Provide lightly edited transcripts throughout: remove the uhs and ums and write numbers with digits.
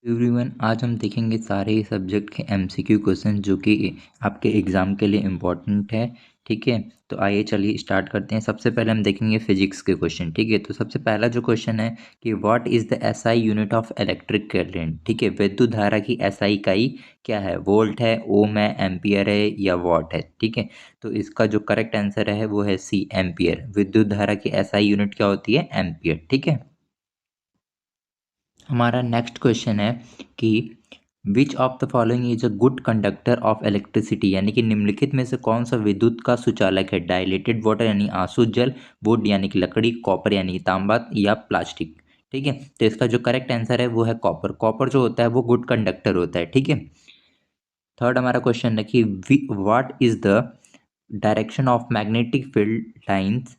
Everyone, आज हम देखेंगे सारे ही सब्जेक्ट के एमसीक्यू क्वेश्चन जो कि आपके एग्ज़ाम के लिए इम्पोर्टेंट है। ठीक है, तो आइए चलिए स्टार्ट करते हैं। सबसे पहले हम देखेंगे फिजिक्स के क्वेश्चन। ठीक है, तो सबसे पहला जो क्वेश्चन है कि what is the SI unit of electric current. ठीक है, विद्युत धारा की एसआई इकाई क्या है? वोल्ट है, ओम है, एम्पियर है या वॉट है? ठीक है, तो इसका जो करेक्ट आंसर है वो है सी, एम्पियर। विद्युत धारा की एसआई यूनिट क्या होती है? एम्पियर। ठीक है, हमारा नेक्स्ट क्वेश्चन है कि which of the following is a good conductor of electricity, यानी कि निम्नलिखित में से कौन सा विद्युत का सुचालक है? डायलेटेड वाटर यानी आंसू जल, वुड यानी कि लकड़ी, कॉपर यानी कि तांबा या प्लास्टिक। ठीक है, तो इसका जो करेक्ट आंसर है वो है कॉपर। कॉपर जो होता है वो गुड कंडक्टर होता है। ठीक है, थर्ड हमारा क्वेश्चन है कि what is the direction of magnetic field lines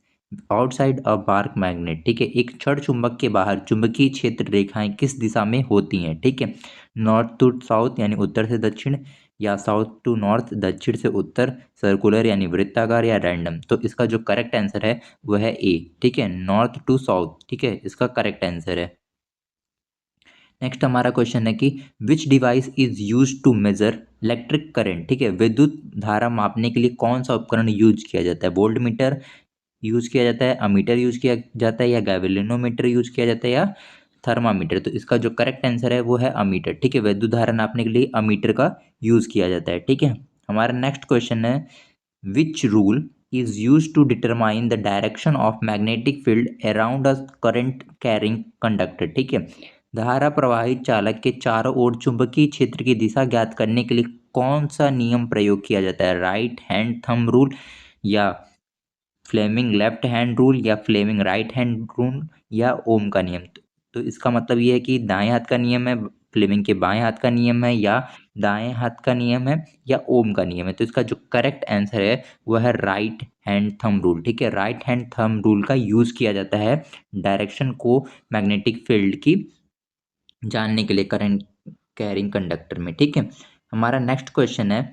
outside a bar magnet. ठीक है, एक क्षण चुंबक के बाहर चुंबकीय क्षेत्र रेखाएं किस दिशा में होती हैं? ठीक है, नॉर्थ टू साउथ यानी उत्तर से दक्षिण, या साउथ टू नॉर्थ दक्षिण से उत्तर, सर्कुलर यानी वृत्ताकार, या रैंडम। तो इसका जो करेक्ट आंसर है वह है ए। ठीक है, नॉर्थ टू साउथ। ठीक है, इसका करेक्ट आंसर है। नेक्स्ट हमारा क्वेश्चन है कि which device is use to measure electric current. ठीक है, विद्युत धारा मापने के लिए कौन सा उपकरण यूज किया जाता है? वोल्ट मीटर यूज किया जाता है, अमीटर यूज किया जाता है, या गैलिवेनोमीटर यूज किया जाता है, या थर्मामीटर। तो इसका जो करेक्ट आंसर है वो है अमीटर। ठीक है, विद्युत धारा नापने के लिए अमीटर का यूज किया जाता है। ठीक है, हमारा नेक्स्ट क्वेश्चन है which rule is use to determine the direction of magnetic field around a current carrying conductor. ठीक है, धारा प्रवाहित चालक के चारों ओर चुंबकीय क्षेत्र की दिशा ज्ञात करने के लिए कौन सा नियम प्रयोग किया जाता है? राइट हैंड थंब रूल, या फ्लेमिंग लेफ्ट हैंड रूल, या फ्लेमिंग राइट हैंड रूल, या ओम का नियम। तो इसका मतलब ये है कि दाएं हाथ का नियम है, फ्लेमिंग के बाएं हाथ का नियम है, या दाएं हाथ का नियम है, या ओम का नियम है। तो इसका जो करेक्ट आंसर है वह है राइट हैंड थंब रूल। ठीक है, राइट हैंड थंब रूल का यूज किया जाता है डायरेक्शन को मैग्नेटिक फील्ड की जानने के लिए करंट कैरिंग कंडक्टर में। ठीक है, हमारा नेक्स्ट क्वेश्चन है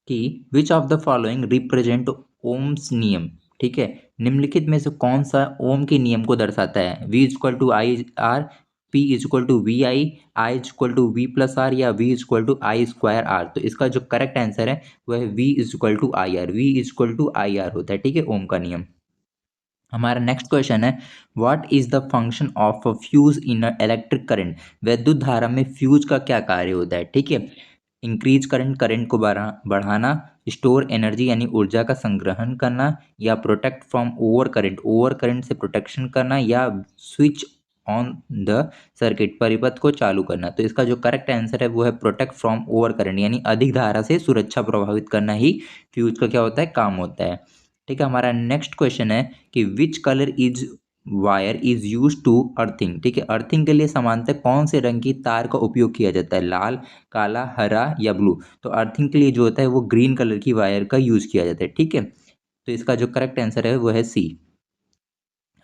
कि which of the following represent Ohm's नियम। ठीक है, निम्नलिखित में से कौन सा ओम के नियम को दर्शाता है? V is equal to I R, P is equal to V I is equal to V plus R, या V is equal to I square R. तो इसका जो करेक्ट आंसर है वह है V is equal to I R. V is equal to I R होता है। ठीक है, ओम का नियम। हमारा नेक्स्ट क्वेश्चन है what is the function of a fuse in electric current. विद्युत धारा में फ्यूज का क्या कार्य होता है? ठीक है, इंक्रीज करंट, करंट को बढ़ाना, स्टोर एनर्जी यानी ऊर्जा का संग्रहण करना, या protect from over current, over current से प्रोटेक्शन करना, या स्विच ऑन द सर्किट, परिपथ को चालू करना। तो इसका जो करेक्ट आंसर है वो है प्रोटेक्ट फ्रॉम ओवर करंट, यानी अधिक धारा से सुरक्षा प्रभावित करना ही फ्यूज का क्या होता है? काम होता है। ठीक है, हमारा नेक्स्ट क्वेश्चन है कि which colour is wire is use to earthing. ठीक है, अर्थिंग के लिए सामान्यतः कौन से रंग की तार का उपयोग किया जाता है? लाल, काला, हरा, या ब्लू। तो अर्थिंग के लिए जो होता है वो ग्रीन कलर की वायर का यूज किया जाता है। ठीक है, तो इसका जो करेक्ट आंसर है वो है सी।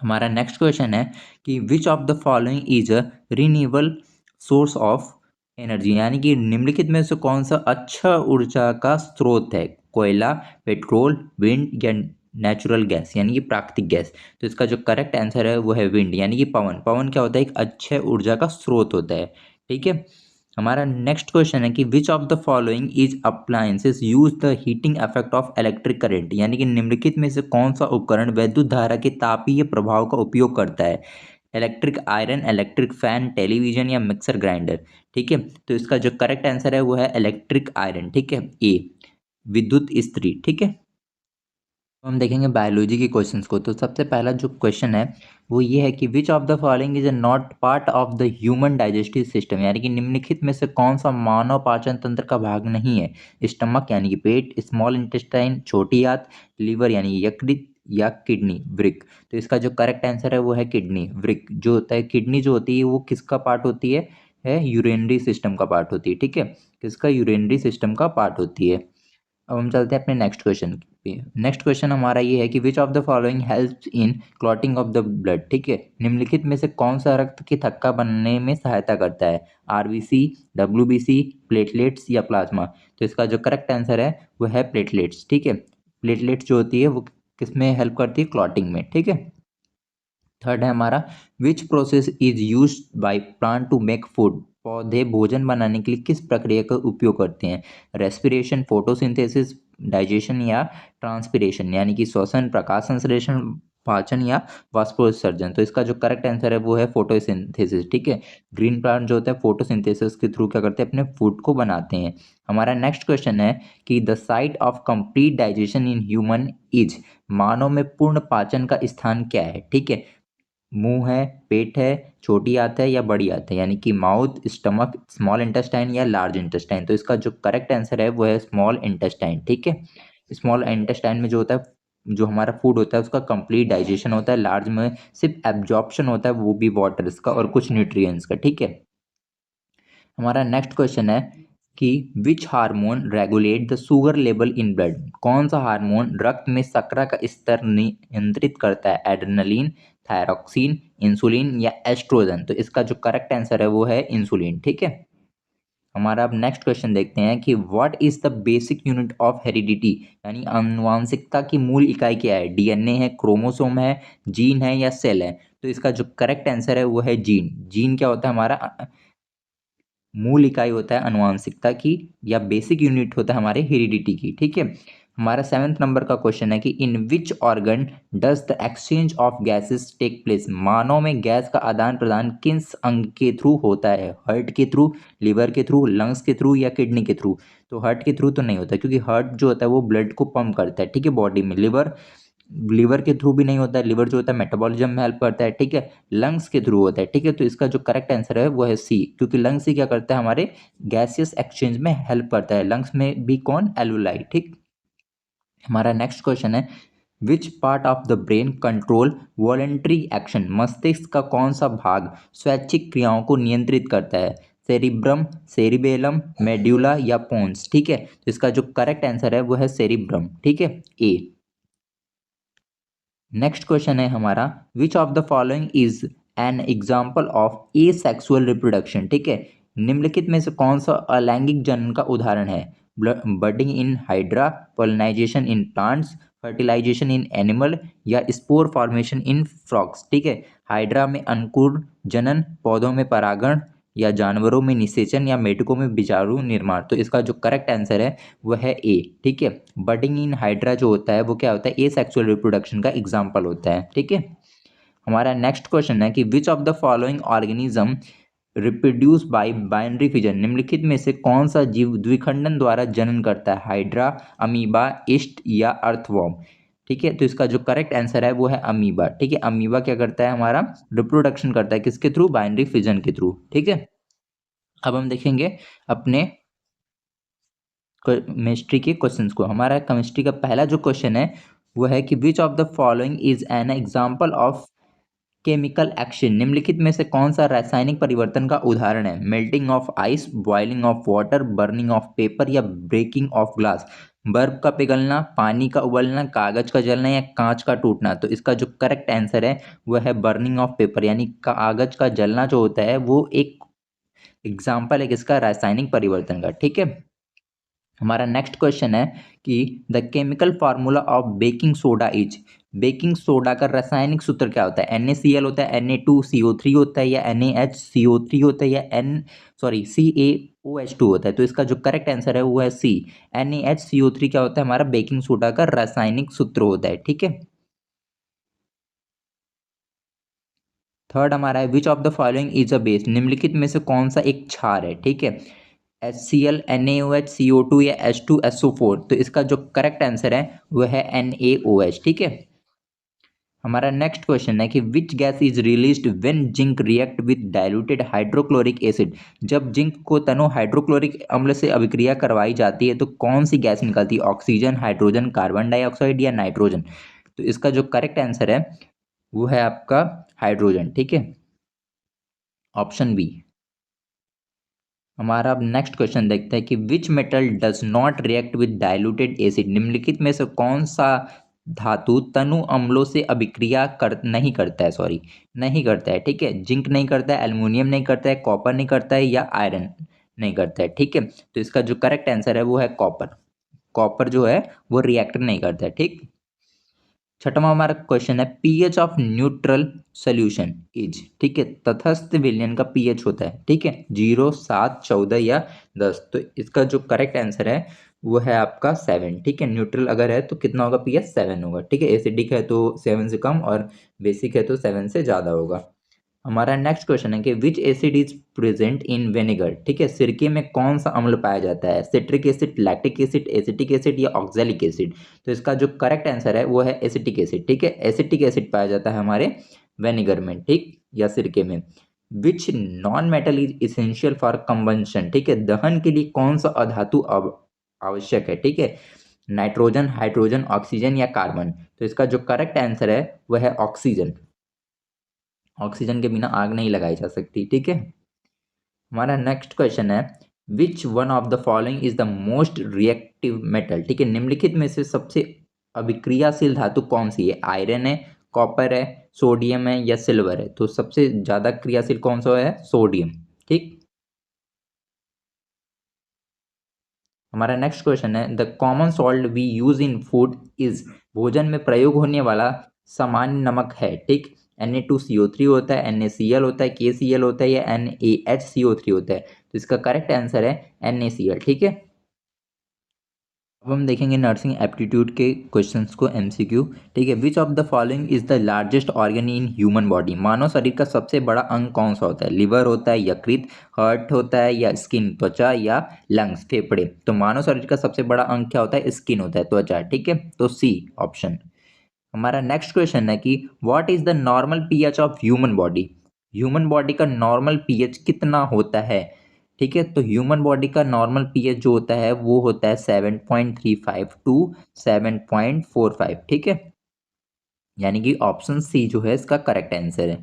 हमारा नेक्स्ट क्वेश्चन है कि which of the following is a renewable source of energy, यानी कि निम्नलिखित में से कौन सा अच्छा ऊर्जा का स्रोत है? कोयला, पेट्रोल, विंड, या नेचुरल गैस यानी कि प्राकृतिक गैस। तो इसका जो करेक्ट आंसर है वो है विंड, यानी कि पवन। पवन क्या होता है? एक अच्छे ऊर्जा का स्रोत होता है। ठीक है, हमारा नेक्स्ट क्वेश्चन है कि which of the following is appliances use the heating effect of electric current, यानी कि निम्नलिखित में से कौन सा उपकरण विद्युत धारा के तापीय प्रभाव का उपयोग करता है? Electric iron, electric fan, television, या मिक्सर ग्राइंडर। ठीक है, तो इसका जो करेक्ट आंसर है वो है इलेक्ट्रिक आयरन। ठीक है, ए, विद्युत इस्त्री। ठीक है, तो हम देखेंगे बायोलॉजी के क्वेश्चंस को। तो सबसे पहला जो क्वेश्चन है वो ये है कि which of the following is not part of the human digestive system, यानी कि निम्नलिखित में से कौन सा मानव पाचन तंत्र का भाग नहीं है? स्टमक यानी कि पेट, स्मॉल इंटेस्टाइन छोटी आंत, लीवर यानी यकृत, या किडनी वृक्क। तो इसका जो करेक्ट आंसर है वो है किडनी वृक्क। जो होता है किडनी जो होती है वो किसका पार्ट होती है यूरिनरी सिस्टम का पार्ट होती है। ठीक है, किसका? यूरिनरी सिस्टम का पार्ट होती है। अब हम चलते हैं अपने नेक्स्ट क्वेश्चन पे। नेक्स्ट क्वेश्चन हमारा ये है कि which of the following helps in clotting of the blood. ठीक है, निम्नलिखित में से कौन सा रक्त की थक्का बनने में सहायता करता है? आरबीसी, डब्ल्यूबीसी, प्लेटलेट्स, या प्लाज्मा। तो इसका जो करेक्ट आंसर है वो है प्लेटलेट्स। ठीक है, प्लेटलेट्स जो होती है वो किस में हेल्प करती है? क्लॉटिंग में। ठीक है, थर्ड है हमारा which process is use by plant to make food. पौधे भोजन बनाने के लिए किस प्रक्रिया का उपयोग करते हैं? रेस्पिरेशन, फोटोसिंथेसिस, डाइजेशन या ट्रांसपिरेशन, यानी कि श्वसन, प्रकाश संश्लेषण, पाचन या वाष्पोत्सर्जन। तो इसका जो करेक्ट आंसर है वो है फोटोसिंथेसिस। ठीक है, ग्रीन प्लांट जो होता है फोटोसिंथेसिस के थ्रू क्या करते हैं, अपने फूड को बनाते हैं। हमारा नेक्स्ट क्वेश्चन है कि the site of complete digestion in human is. मानव में पूर्ण पाचन का स्थान क्या है? ठीक है, मुंह है, पेट है, छोटी आंत है या बड़ी आंत है, यानी कि माउथ, स्टमक, स्मॉल इंटेस्टाइन या लार्ज इंटेस्टाइन। तो इसका जो करेक्ट आंसर है वो है स्मॉल इंटेस्टाइन। ठीक है, स्मॉल इंटेस्टाइन में जो होता है, जो हमारा फूड होता है उसका कंप्लीट डाइजेशन होता है। लार्ज में सिर्फ एब्जॉर्प्शन होता है, वो भी वाटर का और कुछ न्यूट्रिएंट्स का। ठीक है, हमारा नेक्स्ट क्वेश्चन है कि which hormone regulate the sugar level in blood. कौन सा हार्मोन रक्त में शर्करा का स्तर नियंत्रित करता है? एड्रेनलिन, थायरॉक्सिन, इंसुलिन या एस्ट्रोजन। तो इसका जो करेक्ट आंसर है वो है इंसुलिन। ठीक है, हमारा अब नेक्स्ट क्वेश्चन देखते हैं कि what is the basic unit of heredity, यानी आनुवांशिकता की मूल इकाई क्या है? डीएनए है, क्रोमोसोम है, जीन है या सेल है? तो इसका जो करेक्ट आंसर है वो है जीन। जीन क्या होता है? हमारा मूल इकाई होता है आनुवांशिकता की, या बेसिक यूनिट होता है हमारे हेरिडिटी की। ठीक है, हमारा सेवेंथ नंबर का क्वेश्चन है कि in which organ does the exchange of gases take place. मानव में गैस का आदान प्रदान किस अंग के थ्रू होता है? हार्ट के थ्रू, लिवर के थ्रू, लंग्स के थ्रू या किडनी के थ्रू? तो हार्ट के थ्रू तो नहीं होता, क्योंकि हार्ट जो होता है वो ब्लड को पंप करता है। ठीक है, बॉडी में। लिवर के थ्रू भी नहीं होता है, लिवर जो होता है मेटाबॉलिज्म में हेल्प करता है। ठीक है, लंग्स के थ्रू होता है। ठीक है, तो इसका जो करेक्ट आंसर है वो है सी, क्योंकि लंग्स ही क्या करता है, हमारे गैसियस एक्सचेंज में हेल्प करता है। लंग्स में भी कौन? एल्वुलाई। ठीक, हमारा नेक्स्ट क्वेश्चन है which part of the brain control voluntary action. मस्तिष्क का कौन सा भाग स्वैच्छिक क्रियाओं को नियंत्रित करता है? सेरिब्रम, सेरिबेलम, मेड्यूला या पोन्स। ठीक है, तो इसका जो करेक्ट आंसर है वो है सेरिब्रम। ठीक है, ए। नेक्स्ट क्वेश्चन है हमारा विच of the following is an example of A sexual reproduction. ठीक है, निम्नलिखित में से कौन सा अलैंगिक जनन का उदाहरण है? Budding in hydra, pollination in plants, fertilisation in animal या स्पोर फॉर्मेशन इन फ्रॉग्स। ठीक है, हाइड्रा में अंकुर जनन, पौधों में परागण या जानवरों में निषेचन या मेढकों में बीजाणु निर्माण। तो इसका जो करेक्ट आंसर है वो है ए। ठीक है, बडिंग इन हाइड्रा जो होता है वो क्या होता है? ए सेक्सुअल रिप्रोडक्शन का एग्जाम्पल होता है। ठीक है, हमारा नेक्स्ट क्वेश्चन है कि which of the following organism reproduce by binary fission. निम्नलिखित में से कौन सा जीव द्विखंडन द्वारा जनन करता है? हाइड्रा, अमीबा, ईस्ट या अर्थवॉर्म। ठीक है, तो इसका जो करेक्ट आंसर है वो है अमीबा। ठीक है, अमीबा क्या करता है? हमारा रिप्रोडक्शन करता है किसके थ्रू? बाइनरी फिजन के थ्रू। ठीक है, अब हम देखेंगे अपने केमिस्ट्री के क्वेश्चंस को। हमारा केमिस्ट्री का पहला जो क्वेश्चन है वो है कि which of the following is an example of chemical action. निम्नलिखित में से कौन सा रासायनिक परिवर्तन का उदाहरण है? Melting of ice, boiling of water, burning of paper या ब्रेकिंग ऑफ ग्लास। बर्फ का पिघलना, पानी का उबलना, कागज का जलना या कांच का टूटना। तो इसका जो करेक्ट आंसर है वह है बर्निंग ऑफ पेपर, यानी कागज का जलना जो होता है वो एक एग्जाम्पल है किसका? रासायनिक परिवर्तन का। ठीक है, हमारा नेक्स्ट क्वेश्चन है कि the chemical formula of baking soda is. Baking soda का रासायनिक सूत्र क्या होता है? NaCl होता है, Na2CO3 होता है या NaHCO3 होता है या CaOH2 होता है। तो इसका जो करेक्ट आंसर है वो है सी। NaHCO3 क्या होता है? हमारा बेकिंग सोडा का रासायनिक सूत्र होता है। ठीक है, थर्ड हमारा है which of the following is a base. निम्नलिखित में से कौन सा एक क्षार है? ठीक है, HCl, NaOH, CO2 या H2SO4। तो इसका जो करेक्ट आंसर है वो है NaOH। ठीक है, हमारा नेक्स्ट क्वेश्चन है कि which gas is released when zinc react with diluted hydrochloric acid. जब जिंक को तनो हाइड्रोक्लोरिक अम्ल से अभिक्रिया करवाई जाती है तो कौन सी गैस निकलती है? ऑक्सीजन, हाइड्रोजन, कार्बन डाइऑक्साइड या नाइट्रोजन। तो इसका जो करेक्ट आंसर है वो है आपका हाइड्रोजन। ठीक है, ऑप्शन बी। हमारा अब नेक्स्ट क्वेश्चन देखते हैं कि which metal does not react with diluted acid. निम्नलिखित में से कौन सा धातु तनु अम्लों से अभिक्रिया नहीं करता है? सॉरी, नहीं करता है। ठीक है, जिंक नहीं करता है, एल्युमिनियम नहीं करता है, कॉपर नहीं करता है या आयरन नहीं करता है। ठीक है, तो इसका जो करेक्ट आंसर है वो है कॉपर। कॉपर जो है वो रिएक्ट नहीं करता है। ठीक, छठवां हमारा क्वेश्चन है pH of neutral solution is, ठीक है, तटस्थ विलयन का पीएच होता है, ठीक है, 0, 7, 14 या 10। तो इसका जो करेक्ट आंसर है वो है आपका 7, ठीक है। न्यूट्रल अगर है तो कितना होगा पीएच 7 होगा, ठीक है। एसिडिक है तो 7 से कम और बेसिक है तो 7 से ज़्यादा होगा। हमारा नेक्स्ट क्वेश्चन है कि विच acid is present in vinegar, ठीक है, सिरके में कौन सा अम्ल पाया जाता है, citric acid, lactic acid, acetic acid या ऑक्जेलिक एसिड। तो इसका जो करेक्ट आंसर है वो है एसिटिक एसिड, ठीक है। एसिटिक एसिड पाया जाता है हमारे विनेगर में, ठीक, या सिरके में। Which non metal is essential for combustion, ठीक है, दहन के लिए कौन सा अधातु आवश्यक है, ठीक है, नाइट्रोजन, हाइड्रोजन, ऑक्सीजन या कार्बन। तो इसका जो करेक्ट आंसर है वह है ऑक्सीजन। ऑक्सीजन के बिना आग नहीं लगाई जा सकती, ठीक है। हमारा नेक्स्ट क्वेश्चन है which one of the following is the most reactive metal, ठीक है, निम्नलिखित में से सबसे अभिक्रियाशील धातु कौन सी है, आयरन है, कॉपर है, सोडियम है या सिल्वर है। तो सबसे ज्यादा क्रियाशील कौन सा है, सोडियम, ठीक। हमारा नेक्स्ट क्वेश्चन है the common salt we use in food is, भोजन में प्रयोग होने वाला सामान्य नमक है, ठीक। Na2CO3 होता है, NaCl होता है, KCl होता है या NaHCO3 होता है। तो इसका करेक्ट आंसर है NaCl, ठीक है। अब हम देखेंगे नर्सिंग एप्टीट्यूड के क्वेश्चंस को, एमसीक्यू, ठीक है। Which of the following is the largest organ in human body, मानव शरीर का सबसे बड़ा अंग कौन सा होता है, लिवर होता है, यकृत, हार्ट होता है या स्किन, त्वचा या लंग्स, फेफड़े। तो मानव शरीर का सबसे बड़ा अंग क्या होता है, स्किन होता है, त्वचा, ठीक है। तो सी ऑप्शन। हमारा नेक्स्ट क्वेश्चन है कि what is the normal pH of human body, human body का नॉर्मल पीएच कितना होता है, ठीक है। तो ह्यूमन बॉडी का नॉर्मल पीएच जो होता है वो होता है 7.35 टू 7.45, ठीक है, यानी कि ऑप्शन सी जो है इसका करेक्ट आंसर है।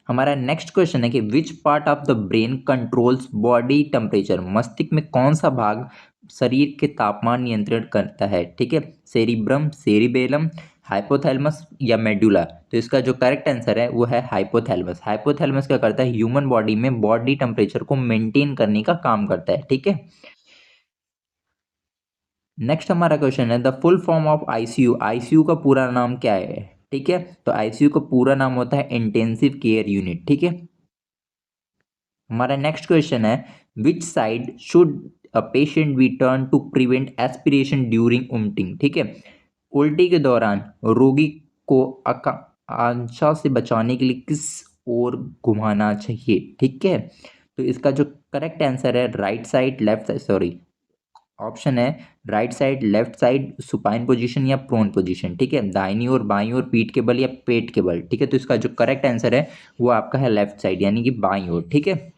हमारा नेक्स्ट क्वेश्चन है कि which part of the brain controls body temperature, मस्तिष्क में कौन सा भाग शरीर के तापमान नियंत्रण करता है, ठीक है, सेरिब्रम, सेरिबेलम, हाइपोथैलेमस या मेडुला। तो इसका जो करेक्ट आंसर है वो है हाइपोथैलेमस। हाइपोथैलेमस क्या करता है, ह्यूमन बॉडी में बॉडी टेम्परेचर को मेंटेन करने का काम करता है, ठीक है। नेक्स्ट हमारा क्वेश्चन है the full form of ICU, ICU का पूरा नाम क्या है, ठीक है। तो आईसीयू का पूरा नाम होता है इंटेंसिव केयर यूनिट, ठीक है। हमारा नेक्स्ट क्वेश्चन है which side should a patient be turn to prevent aspiration during उल्टिंग, ठीक है, उल्टी के दौरान रोगी को आकांक्षा से बचाने के लिए किस ओर घुमाना चाहिए, ठीक है। तो इसका जो करेक्ट आंसर है right side, left side, sorry, option है right side, left side, supine position या प्रोन पोजीशन, ठीक है, दाहिनी ओर, बाईं ओर, पीठ के बल या पेट के बल, ठीक है। तो इसका जो करेक्ट आंसर है वो आपका है लेफ्ट साइड, यानी कि बाईं ओर, ठीक है।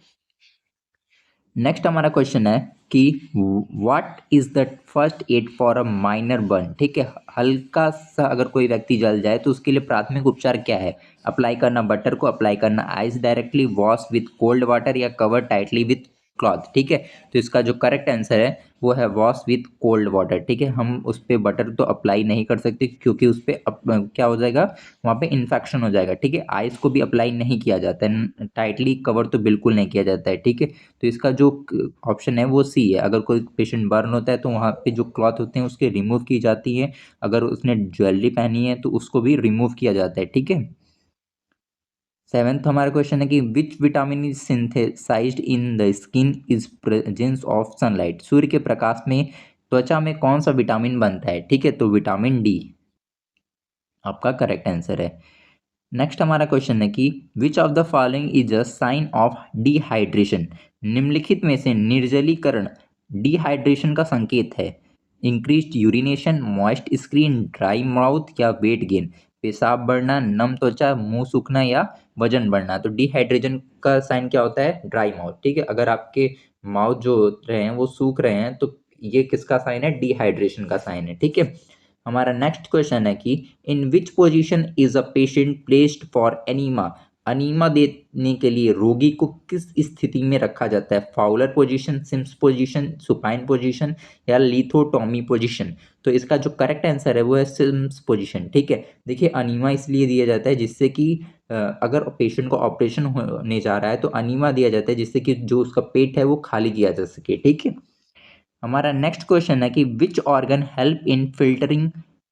नेक्स्ट हमारा क्वेश्चन है कि what is the first aid for a minor burn, ठीक है, हल्का सा अगर कोई व्यक्ति जल जाए तो उसके लिए प्राथमिक उपचार क्या है, अप्लाई करना बटर को, अप्लाई करना ice directly, wash with cold water या कवर टाइटली विथ क्लॉथ, ठीक है। तो इसका जो करेक्ट आंसर है वो है वॉश विथ कोल्ड वाटर, ठीक है। हम उस पर बटर तो अप्लाई नहीं कर सकते क्योंकि उस पर क्या हो जाएगा, वहाँ पे इन्फेक्शन हो जाएगा, ठीक है। आइस को भी अप्लाई नहीं किया जाता है, टाइटली कवर तो बिल्कुल नहीं किया जाता है, ठीक है। तो इसका जो ऑप्शन है वो सी है, अगर कोई पेशेंट बर्न होता है तो वहाँ पे जो क्लॉथ होते हैं उसके रिमूव की जाती है, अगर उसने ज्वेलरी पहनी है तो उसको भी रिमूव किया जाता है, ठीक है। सेवेंथ हमारा क्वेश्चन है कि which vitamin is synthesised in the skin is presence of sunlight, सूर्य के प्रकाश में त्वचा में कौन सा विटामिन बनता है, ठीक है। तो विटामिन डी आपका करेक्ट आंसर है। नेक्स्ट हमारा क्वेश्चन है कि which of the following is a sign of dehydration, निम्नलिखित में से निर्जलीकरण डिहाइड्रेशन का संकेत है, increased urination, moist screen, dry mouth या वेट गेन, पेशाब बढ़ना, नम त्वचा, मुंह सूखना या वजन बढ़ना। तो डिहाइड्रेशन का साइन क्या होता है, ड्राई माउथ, ठीक है। अगर आपके माउथ जो रहे हैं वो सूख रहे हैं तो ये किसका साइन है, डिहाइड्रेशन का साइन है, ठीक है। हमारा नेक्स्ट क्वेश्चन है कि in which position is a patient placed for enema, enema देने के लिए रोगी को किस स्थिति में रखा जाता है, Fowler position, Sims position, supine position या लिथोटॉमी पोजीशन। तो इसका जो करेक्ट आंसर है वो है सिम्स पोजीशन, ठीक है। देखिए अनीमा इसलिए दिया जाता है जिससे कि अगर पेशेंट को ऑपरेशन होने जा रहा है तो अनीमा दिया जाता है जिससे कि जो उसका पेट है वो खाली किया जा सके, ठीक है। हमारा नेक्स्ट क्वेश्चन है कि which organ help in filtering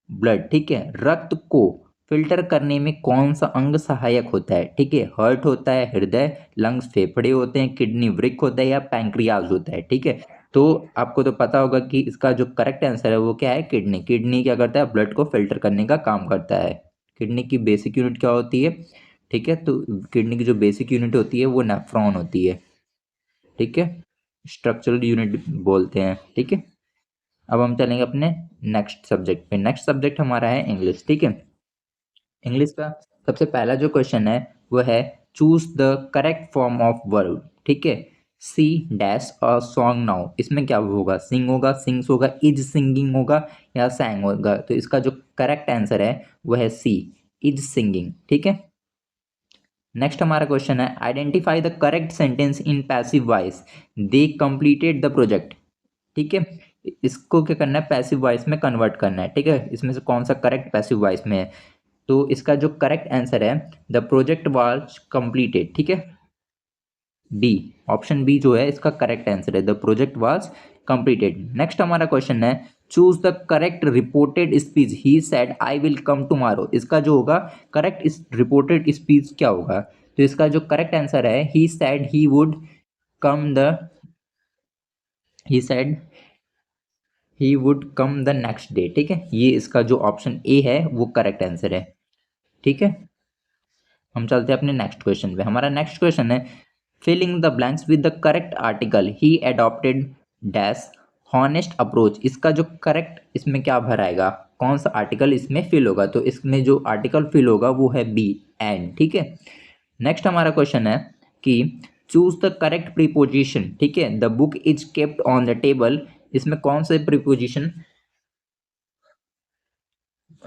blood, ठीक है, रक्त को फिल्टर करने में कौन सा अंग सहायक होता है? ठीक है, हार्ट होता है, हृदय, लंग्स फेफड़े होते हैं, किडनी वृक्क होता है या पैंक्रियाज होता है। ठीक है, तो आपको तो पता होगा कि इसका जो करेक्ट आंसर है वो क्या है? किडनी। किडनी क्या करता है? ब्लड को फिल्टर करने का काम करता है। किडनी की बेसिक यूनिट क्या होती है? ठीक है, तो किडनी की जो बेसिक यूनिट होती है वो नेफ्रॉन होती है। ठीक है, स्ट्रक्चरल यूनिट बोलते हैं। ठीक है, अब हम चलेंगे अपने नेक्स्ट सब्जेक्ट पे। नेक्स्ट सब्जेक्ट हमारा है इंग्लिश। ठीक है, इंग्लिश का सबसे पहला जो क्वेश्चन है वो है choose the correct form of verb. ठीक है, she dash a song now, इसमें क्या होगा? सिंग होगा, सिंग्स होगा, इज सिंगिंग होगा या सैंग होगा? तो इसका जो करेक्ट आंसर है वो है सी, इज सिंगिंग। ठीक है, नेक्स्ट हमारा क्वेश्चन है identify the correct sentence in passive voice, they completed the project. ठीक है, इसको क्या करना है? पैसिव वॉइस में कन्वर्ट करना है। ठीक है, इसमें से कौन सा करेक्ट पैसिव वॉइस में है? तो इसका जो करेक्ट आंसर है द प्रोजेक्ट वाज कंप्लीटेड। ठीक है, बी, ऑप्शन बी जो है इसका करेक्ट आंसर है, the project was completed. Next हमारा क्वेश्चन है choose the correct reported speech, he said I will come tomorrow. इसका जो होगा करेक्ट इस रिपोर्टेड स्पीच क्या होगा? तो इसका जो करेक्ट आंसर है he said he would come the, he said he would come the next day. ठीक है, ये इसका जो ऑप्शन ए है वो करेक्ट आंसर है। ठीक है, हम चलते हैं अपने नेक्स्ट क्वेश्चन पे। हमारा नेक्स्ट क्वेश्चन है filling the blanks with the correct article, he adopted dash honest approach. इसका जो करेक्ट इसमें क्या भराएगा? कौन सा आर्टिकल इसमें फिल होगा? तो इसमें जो आर्टिकल फिल होगा वो है बी, एंड। ठीक है, नेक्स्ट हमारा क्वेश्चन है कि चूज द करेक्ट प्रीपोजिशन। ठीक है, the book is kept on the table, इसमें कौन से प्रीपोजिशन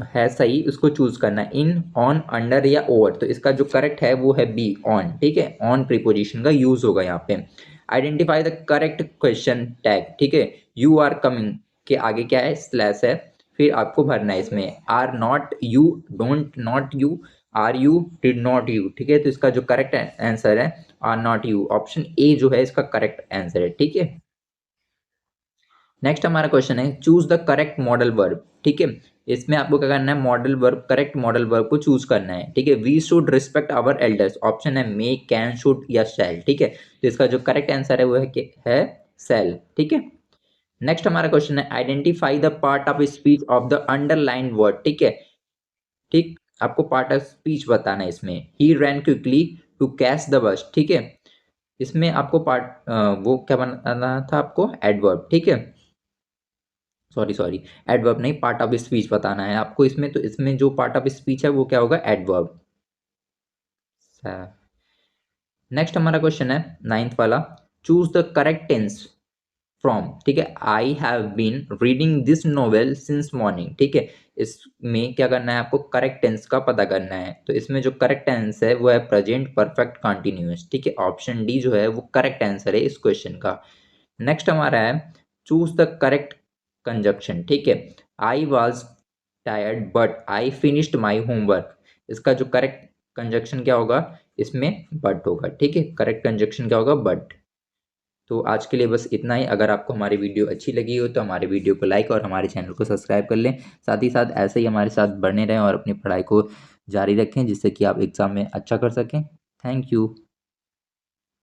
है सही, उसको चूज करना है। इन, ऑन, अंडर या ओवर। तो इसका जो करेक्ट है वो है बी, ऑन। ठीक है, ऑन प्रीपोजिशन का यूज होगा यहाँ पे। Identify the correct question tag. ठीक है, यू आर कमिंग के आगे क्या है? स्लैश है, फिर आपको भरना है इसमें are not you, don't not you, are you, did not you. ठीक है, तो इसका जो करेक्ट आंसर है are not you, option A जो है इसका करेक्ट आंसर है। ठीक है, नेक्स्ट हमारा क्वेश्चन है choose the correct modal verb. ठीक है, इसमें आपको क्या करना है? Modal verb, correct modal verb को चूज करना है। ठीक है, we should respect our elders, option है मे, कैन, शुड या शैल। ठीक है, तो इसका जो करेक्ट आंसर है वो है शैल। ठीक है, नेक्स्ट हमारा क्वेश्चन है identify the part of speech of the underline word. ठीक है, ठीक, आपको पार्ट ऑफ स्पीच बताना है इसमें। He ran quickly to catch the bus. ठीक है, इसमें आपको पार्ट वो क्या बनाना था? आपको एडवर्ब। ठीक है, सॉरी सॉरी, एडवर्ब नहीं, पार्ट ऑफ स्पीच बताना है आपको इसमें। तो इसमें जो पार्ट ऑफ स्पीच है वो क्या होगा? एडवर्ब। नेक्स्ट हमारा क्वेश्चन है नाइन्थ वाला, choose the correct tense from. ठीक है, I have been reading this novel since morning. ठीक है, इसमें क्या करना है? आपको करेक्ट टेंस का पता करना है। तो इसमें जो करेक्ट टेंस है वो है प्रेजेंट परफेक्ट कंटिन्यूअस। ठीक है, ऑप्शन डी जो है वो करेक्ट आंसर है इस क्वेश्चन का। नेक्स्ट हमारा है चूज द करेक्ट कंजक्शन। ठीक है, I was tired but I finished my homework. इसका जो करेक्ट कंजक्शन क्या होगा? इसमें बट होगा। ठीक है, करेक्ट कंजक्शन क्या होगा? बट। तो आज के लिए बस इतना ही। अगर आपको हमारी वीडियो अच्छी लगी हो तो हमारे वीडियो को लाइक और हमारे चैनल को सब्सक्राइब कर लें। साथ ही साथ ऐसे ही हमारे साथ बढ़ने रहें और अपनी पढ़ाई को जारी रखें जिससे कि आप एग्ज़ाम में अच्छा कर सकें। Thank you.